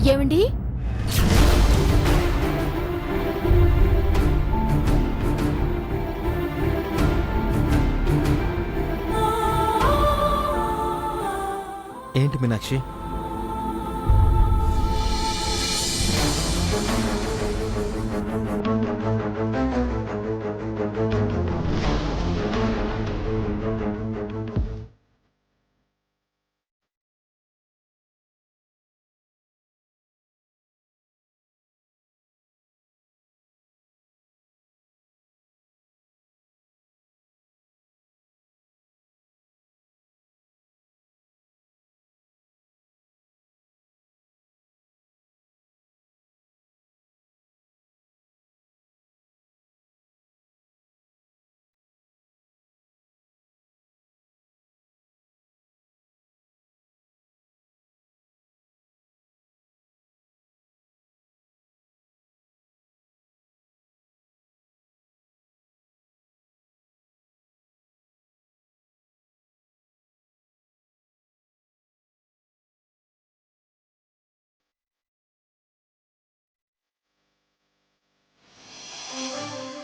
ఏమండి? ఏంటి మీనాక్షి?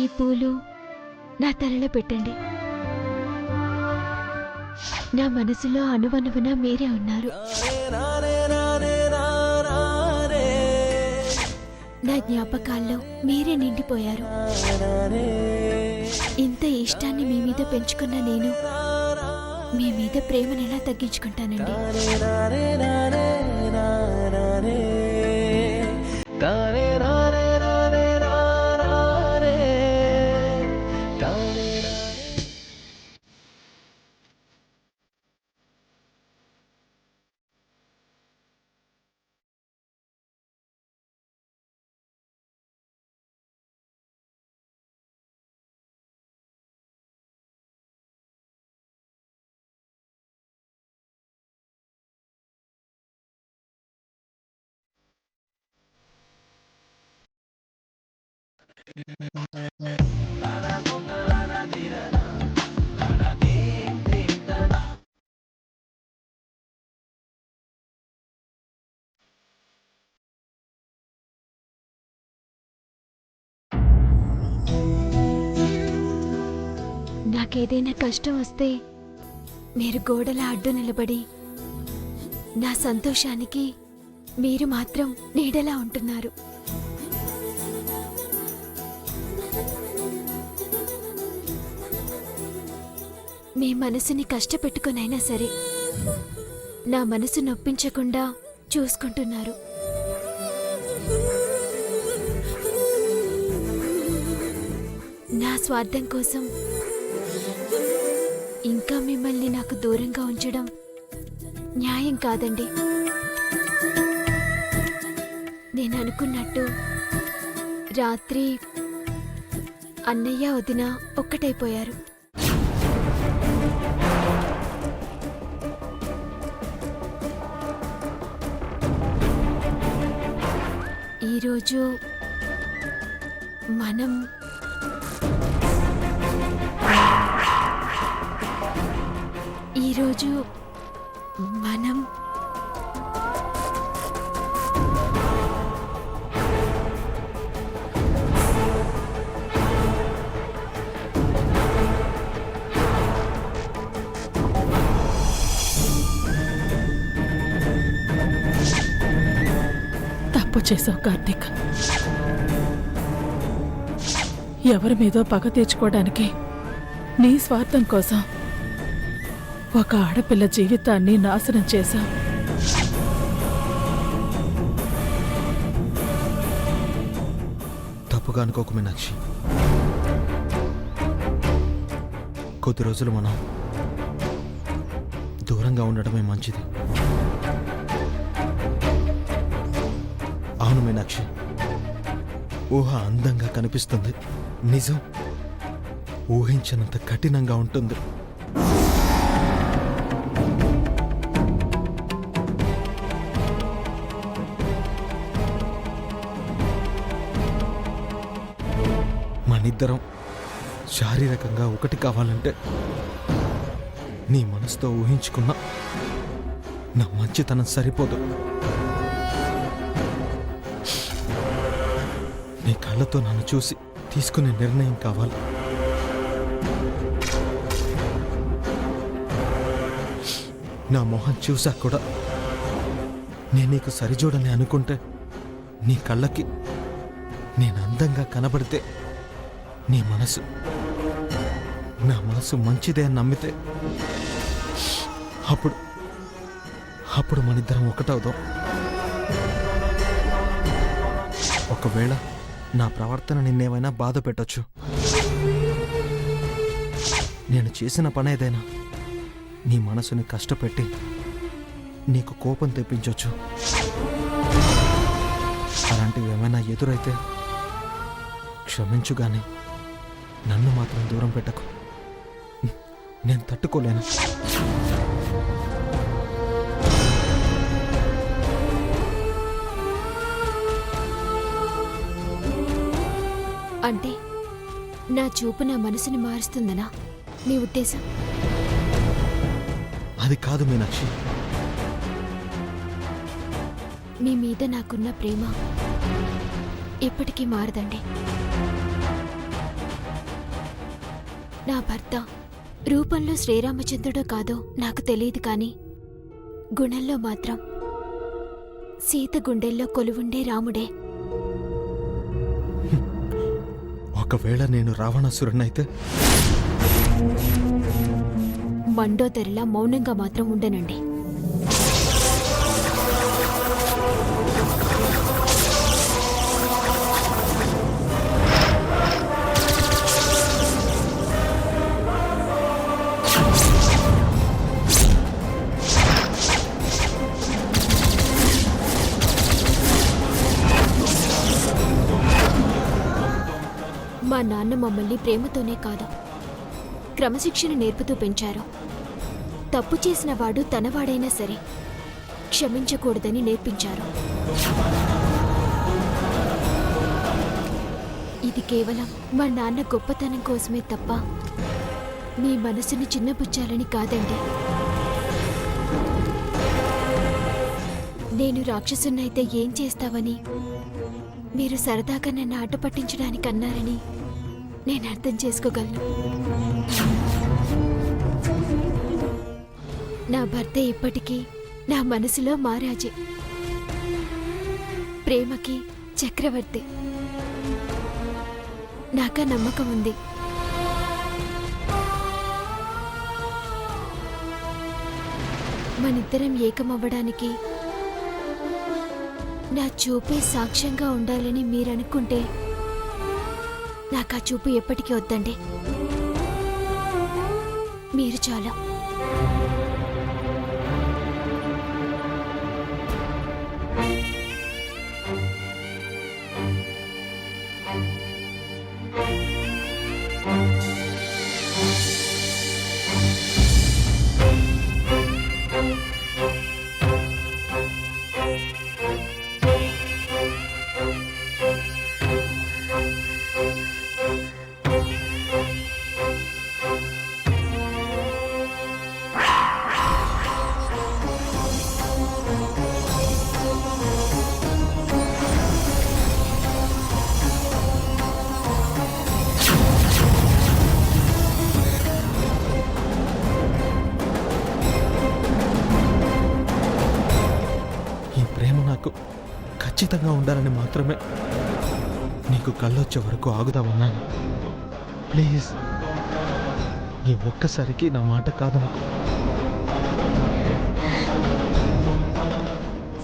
ఈ పూలు నా తలలో పెట్టండి. నా మనసులో అణువణువున మీరే ఉన్నారు. నా జ్ఞాపకాల్లో మీరే నిండిపోయారు. ఇంత ఇష్టాన్ని మీ మీద పెంచుకున్న నేను మీ మీద ప్రేమను ఎలా తగ్గించుకుంటానండి? నాకేదైనా కష్టం వస్తే మీరు గోడల అడ్డు నిలబడి, నా సంతోషానికి మీరు మాత్రం నీడలా ఉంటున్నారు. మీ మనసుని కష్టపెట్టుకునైనా సరే నా మనసు నొప్పించకుండా చూసుకుంటున్నారు. నా స్వార్థం కోసం ఇంకా మిమ్మల్ని నాకు దూరంగా ఉంచడం న్యాయం కాదండి. నేను అనుకున్నట్టు రాత్రి అన్నయ్య వదిన ఒక్కటైపోయారు. ఈరోజు మనం తప్పు చేసావు కార్తీక్. ఎవరి మీదో పగ తీర్చుకోవడానికి నీ స్వార్థం కోసం ఒక ఆడపిల్ల జీవితాన్ని నాశనం చేశావు. తప్పుగా అనుకోకు మీనాక్షి. కొద్ది రోజులు మనం దూరంగా ఉండడమే మంచిది. అవును మీనాక్షి, ఊహ అందంగా కనిపిస్తుంది, నిజం ఊహించినంత కఠినంగా ఉంటుంది. మనిద్దరం శారీరకంగా ఒకటి కావాలంటే నీ మనసుతో ఊహించుకున్నా నా మంచితనం సరిపోదు. నీ కళ్ళతో నన్ను చూసి తీసుకునే నిర్ణయం కావాలి. నా మొహం చూసాక కూడా నేను నీకు సరిజోడని అనుకుంటే, నీ కళ్ళకి నేను అందంగా కనబడితే, నీ మనసు నా మనసు మంచిదే అని నమ్మితే, అప్పుడు అప్పుడు మనిద్దరం ఒకటవుదాం. ఒకవేళ నా ప్రవర్తన నిన్నేమైనా బాధ పెట్టొచ్చు. నేను చేసిన పని ఏదైనా నీ మనసుని కష్టపెట్టి నీకు కోపం తెప్పించొచ్చు. అలాంటివి ఏమైనా ఎదురైతే క్షమించు గాని నన్ను మాత్రం దూరం పెట్టకు. నేను తట్టుకోలేను. అంటే నా చూపు నా మనసుని మారుస్తుందనా మీ ఉద్దేశం? అది కాదు మీనాక్షి. మీ మీద నాకున్న ప్రేమ ఎప్పటికీ మారదండి. నా భర్త రూపంలో శ్రీరామచంద్రుడో కాదో నాకు తెలియదు, కానీ గుణంలో మాత్రం సీత గుండెల్లో కొలువుండే రాముడే. ఒకవేళ నేను రావణాసురుణ్ణైతే మండోదరిలా మౌనంగా మాత్రం ఉండనండి. మా నాన్న మమ్మల్ని ప్రేమతోనే కాదు, క్రమశిక్షణ నేర్పుతూ పెంచారు. తప్పు చేసిన వాడు తనవాడైనా సరే క్షమించకూడదని నేర్పించారు. ఇది కేవలం మా నాన్న గొప్పతనం కోసమే తప్ప మీ మనసుని చిన్నబుచ్చాలని కాదండి. నేను రాక్షసున్నైతే ఏం చేస్తావని మీరు సరదాగా నన్ను ఆట పట్టించడానికి అన్నారని నేను అర్థం చేసుకోగలను. నా భర్త ఇప్పటికీ నా మనసులో మహారాజే, ప్రేమకి చక్రవర్తి. నాకా నమ్మకం ఉంది. మనిద్దరం ఏకమవ్వడానికి నా చూపే సాక్ష్యంగా ఉండాలని మీరనుకుంటే నాకు ఆ చూపు ఎప్పటికీ వద్దండి. మీరు చాలా ఖచ్చితంగా ఉండాలని మాత్రమే నీకు కళ్ళొచ్చే వరకు ఆగుదామన్నాను. ప్లీజ్, ఈ ఒక్కసారికి నా మాట కాదనుకో.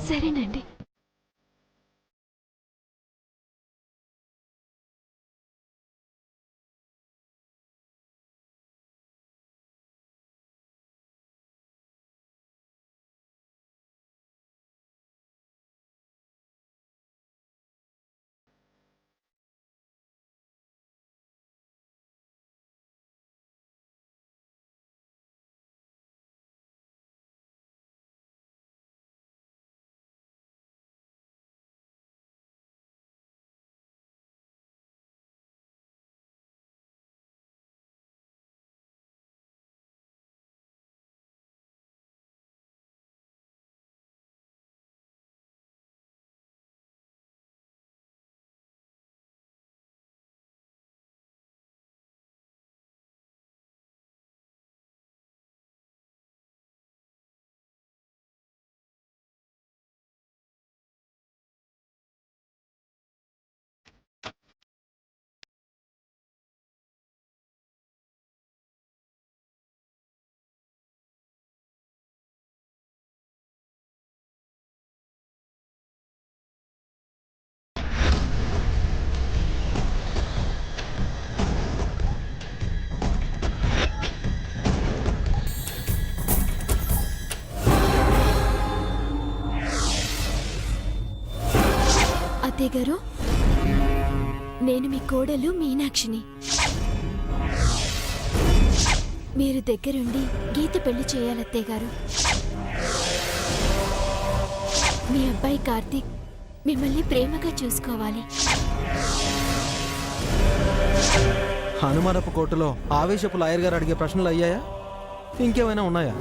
సరేనండి. అత్తయ్య గారు, నేను మీ కోడలు మీనాక్షిని. మీరు దగ్గరుండి గీత పెళ్లి చేయాలి అత్తయ్య గారు. మీ అబ్బాయి కార్తీక్ మిమ్మల్ని ప్రేమగా చూసుకోవాలి. హనుమానపు కోటలో ఆవేశపు లాయర్ గారు అడిగే ప్రశ్నలు అయ్యాయా? ఇంకేమైనా ఉన్నాయా?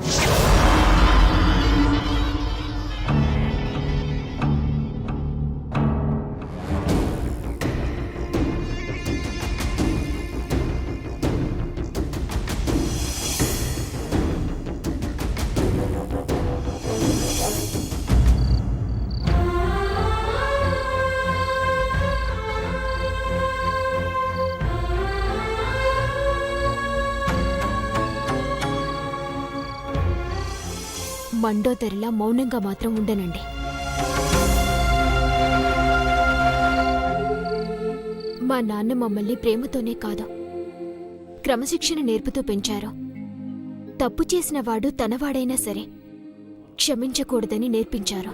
మండోదరిలా మౌనంగా మాత్రం ఉండనండి. మా నాన్న మమ్మల్ని ప్రేమతోనే కాదు, క్రమశిక్షణ నేర్పుతూ పెంచారు. తప్పు చేసిన వాడు తనవాడైనా సరే క్షమించకూడదని నేర్పించారు.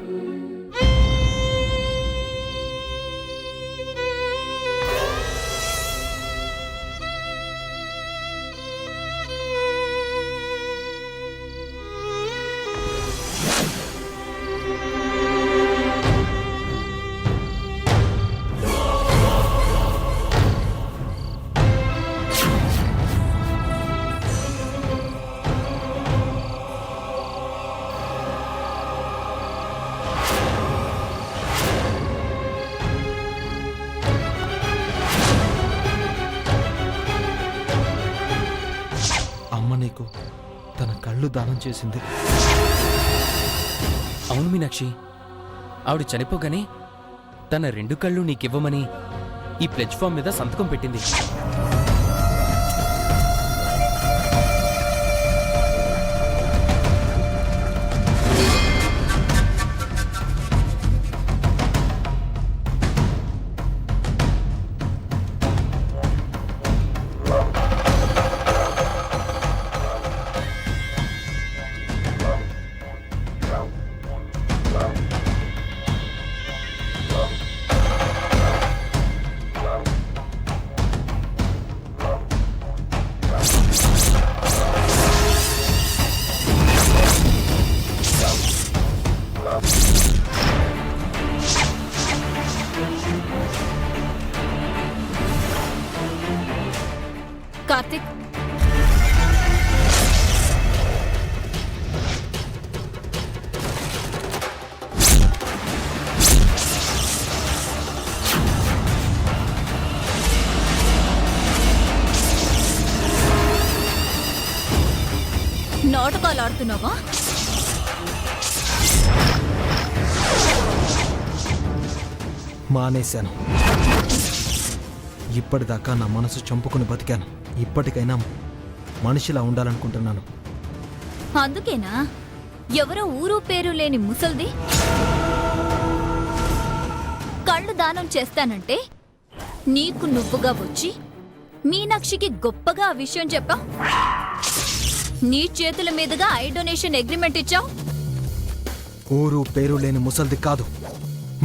నీకు తన కళ్ళు దానం చేసింది. అవును మీనాక్షి, ఆవిడ చనిపోగానే తన 2 కళ్ళు నీకివ్వమని ఈ ప్లెడ్జ్ ఫామ్ మీద సంతకం పెట్టింది. కార్తిక్, నాటకాలు ఆడుతున్నావా? మానేశాను. ఇప్పటిదాకా నా మనసు చంపుకుని బతికాను. ఇప్పటికైనా మనిషిలా ఉండాలనుకుంటున్నాను. అందుకేనా ఎవరో ఊరు పేరు లేని ముసల్ది కళ్ళు దానం చేస్తానంటే నీకు నువ్వుగా వచ్చి మీనాక్షికి గొప్పగా ఆ విషయం చెప్పా? నీ చేతుల మీదుగా ఐ డొనేషన్ అగ్రిమెంట్ ఇచ్చావు. ఊరు పేరు లేని ముసల్ది కాదు,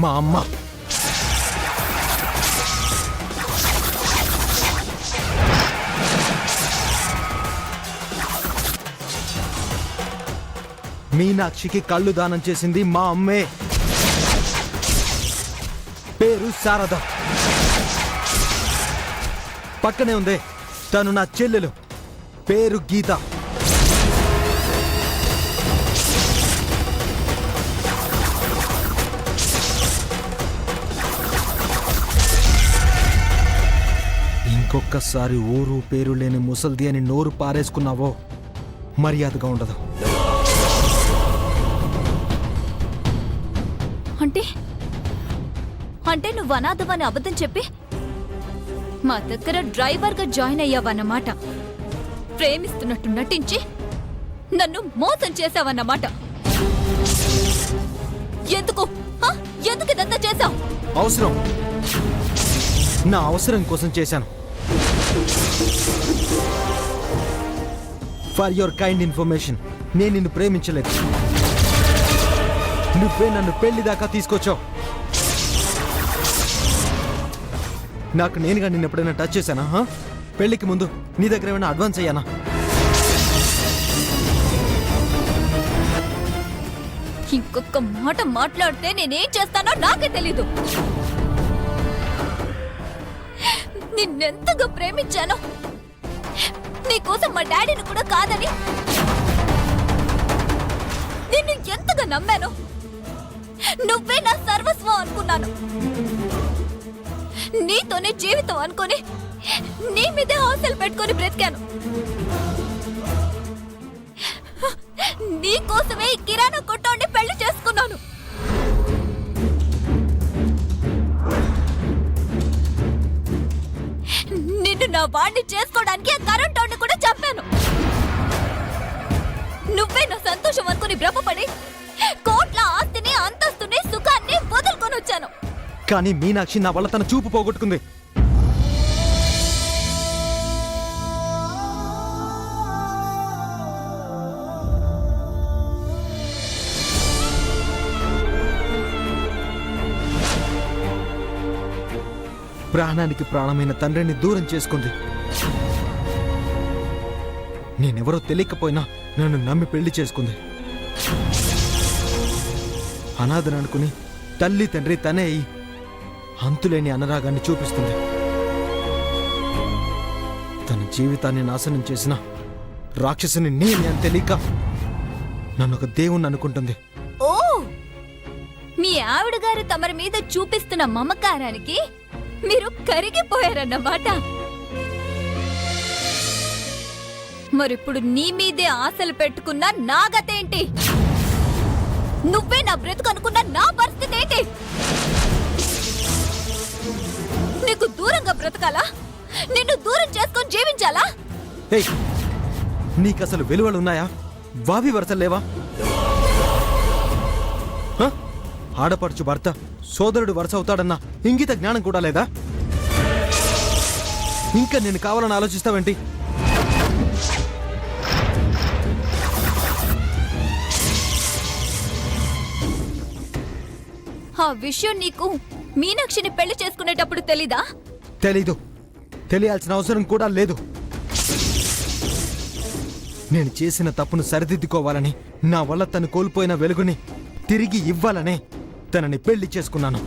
మా అమ్మ. మీనాక్షికి కళ్ళు దానం చేసింది మా అమ్మే. పేరు శారద. పక్కనే ఉంది, తను నా చెల్లెలు. పేరు గీత. ఇంకొక్కసారి ఊరు పేరు లేని ముసల్ది అని నోరు పారేసుకున్నావో మర్యాదగా ఉండదు. అంటే నువ్వు అనాథమని అబద్ధం చెప్పి మా దగ్గర డ్రైవర్గా జాయిన్ అయ్యావన్నమాట. ప్రేమిస్తున్నట్టు నటించి నన్ను మోసం చేశావన్నమాట. ఎందుకు ఎందుకు ఇదంతా చేశావు? అవసరం, నా అవసరం కోసం చేశాను. ఫర్ యువర్ కైండ్ ఇన్ఫర్మేషన్, నేను నిన్ను ప్రేమించలేదు. నువ్వే నన్ను పెళ్లి దాకా తీసుకొచ్చావు. నాకు నేనుగా నిన్ను ఎప్పుడైనా టచ్ చేశానా? పెళ్లికి ముందు నీ దగ్గర ఏమైనా అడ్వాన్స్ అయ్యానా? ఇంకొక మాట మాట్లాడితే నేనేం చేస్తానో నాకే తెలీదు. నిన్నెంతగా ప్రేమించానో, నీకోసం మా డాడీని కూడా కాదని నిన్ను ఎంతగా నమ్మాను. నువ్వే నా సర్వస్వం అనుకున్నాను. నీతోనే జీవితం అనుకొని నీ మీదే ఆశలు పెట్టుకొని బ్రతికాను. నీకోసమే ఈ కిరాణా కొట్టోండి పెళ్లి చేసుకున్నాను. నిన్ను నా వాడిని చేసుకోవడానికి ఆ కరెంటోడిని కూడా చంపాను. నువ్వే నా సంతోషం అనుకుని భ్రమపడి కోట్ల ఆస్తిని, అంతస్తుని, సుఖాన్ని వదులుకొని వచ్చాను. కానీ మీనాక్షి నా వల్ల తన చూపు పోగొట్టుకుంది. ప్రాణానికి ప్రాణమైన తండ్రిని దూరం చేసుకుంది. నేనెవరో తెలియకపోయినా నన్ను నమ్మి పెళ్లి చేసుకుంది. అనాథను అనుకుని తల్లి తండ్రి తనే అయి అంతులేని అనురాగాన్ని చూపిస్తుంది. తన జీవితాన్ని నాశనం చేసిన రాక్షసుని నేనే అని తెలియక నన్ను ఒక దేవుణ్ణి అనుకుంటుంది. ఓ, మీ ఆవిడ గారు తమరి మీద చూపిస్తున్న మమకారానికి మీరు కరిగిపోయారన్నమాట. మరిప్పుడు నీ మీదే ఆశలు పెట్టుకున్న నా గతేంటి? నువ్వే నా బ్రతుకు అనుకున్న నా పరిస్థితి ఏంటి? నీకు దూరంగా బ్రతకాలా? నిన్ను దూరం చేసుకొని జీవించాలా? ఏయ్, నీకసలు విలువలున్నాయా? వావి వరసలేవా? ఆడపడుచు భర్త సోదరుడు వరుస అవుతాడన్న ఇంగిత జ్ఞానం కూడా లేదా? ఇంకా నేను కావాలని ఆలోచిస్తావేంటి? ఆ విషయం నీకు మీనాక్షిని పెళ్లి చేసుకునేటప్పుడు తెలీదా? తెలీదు. తెలియాల్సిన అవసరం కూడా లేదు. నేను చేసిన తప్పును సరిదిద్దుకోవాలని, నా వల్ల తను కోల్పోయిన వెలుగుని తిరిగి ఇవ్వాలనే తనని పెళ్లి చేసుకున్నాను.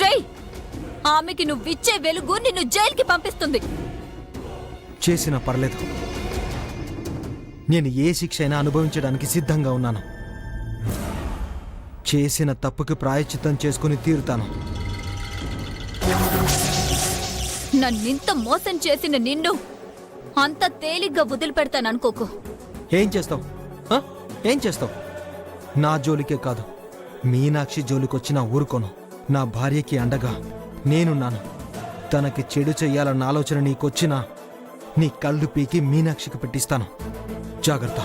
రేయ్, ఆమెకి నువ్విచ్చే వెలుగు నిన్ను జైలుకి పంపిస్తుంది. చేసినా పర్లేదు. నేను ఏ శిక్ష అయినా అనుభవించడానికి సిద్ధంగా ఉన్నాను. చేసిన తప్పుకి ప్రాయశ్చిత్తం చేసుకుని తీరుతాను. నన్నింత మోసం చేసిన నిన్ను అంత తేలిగ్గా వదిలిపెడతాననుకోకు. ఏం చేస్తావు? ఏం చేస్తావు? నా జోలికే కాదు, మీనాక్షి జోలికొచ్చినా ఊరుకోను. నా భార్యకి అండగా నేనున్నాను. తనకి చెడు చెయ్యాలన్న ఆలోచన నీకొచ్చినా నీ కళ్ళు పీకి మీనాక్షికి పెట్టిస్తాను. జాగ్రత్త.